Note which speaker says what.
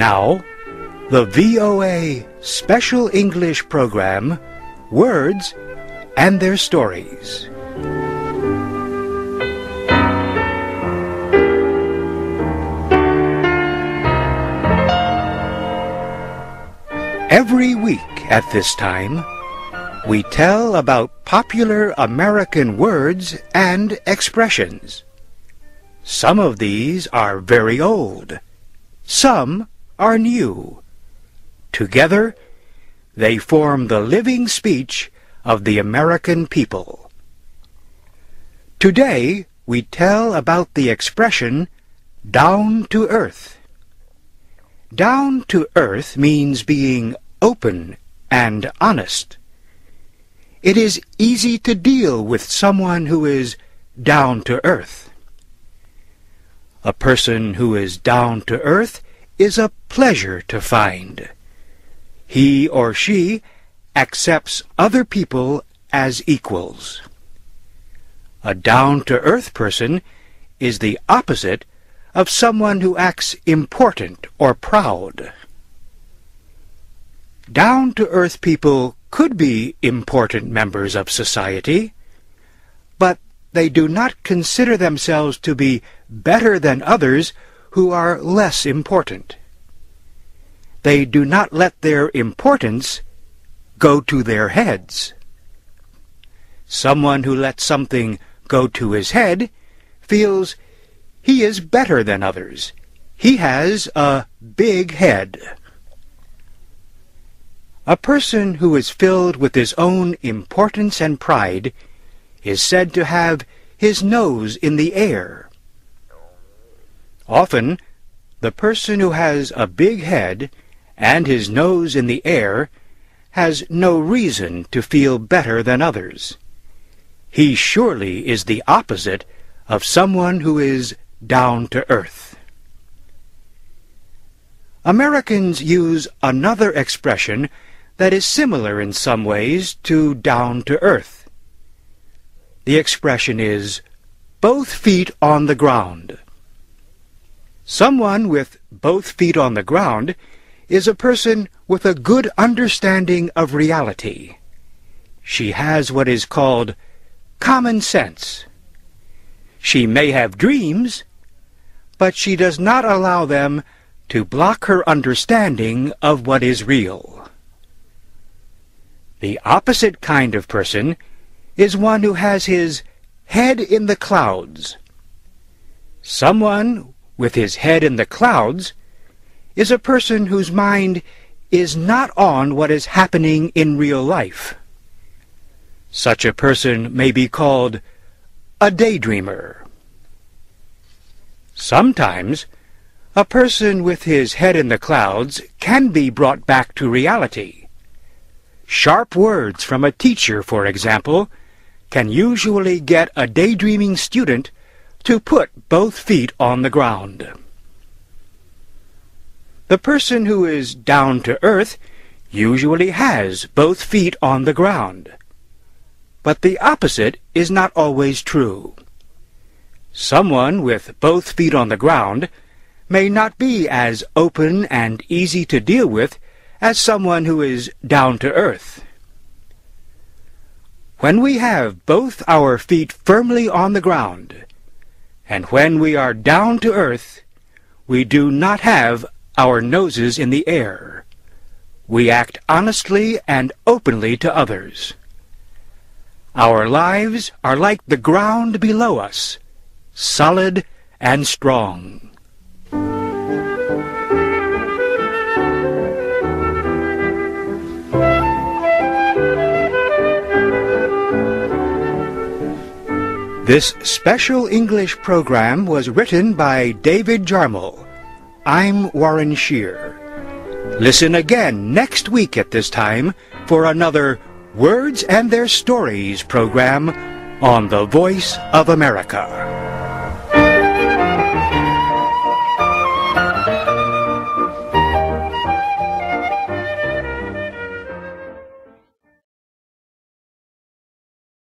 Speaker 1: Now, the VOA Special English program, Words and Their Stories. Every week at this time, we tell about popular American words and expressions. Some of these are very old. Some are new. Together, they form the living speech of the American people. Today, we tell about the expression, down to earth. Down to earth means being open and honest. It is easy to deal with someone who is down to earth. A person who is down to earth is a pleasure to find. He or she accepts other people as equals. A down-to-earth person is the opposite of someone who acts important or proud. Down-to-earth people could be important members of society, but they do not consider themselves to be better than others who are less important. They do not let their importance go to their heads. Someone who lets something go to his head feels he is better than others. He has a big head. A person who is filled with his own importance and pride is said to have his nose in the air. Often, the person who has a big head and his nose in the air has no reason to feel better than others. He surely is the opposite of someone who is down to earth. Americans use another expression that is similar in some ways to down to earth. The expression is both feet on the ground. Someone with both feet on the ground is a person with a good understanding of reality. She has what is called common sense. She may have dreams, but she does not allow them to block her understanding of what is real. The opposite kind of person is one who has his head in the clouds. Someone with his head in the clouds is a person whose mind is not on what is happening in real life. Such a person may be called a daydreamer. Sometimes, a person with his head in the clouds can be brought back to reality. Sharp words from a teacher, for example, can usually get a daydreaming student to put both feet on the ground. The person who is down to earth usually has both feet on the ground. But the opposite is not always true. Someone with both feet on the ground may not be as open and easy to deal with as someone who is down to earth. When we have both our feet firmly on the ground, and when we are down to earth, we do not have our noses in the air. We act honestly and openly to others. Our lives are like the ground below us, solid and strong. This special English program was written by David Jarmel. I'm Warren Shear. Listen again next week at this time for another Words and Their Stories program on the Voice of America.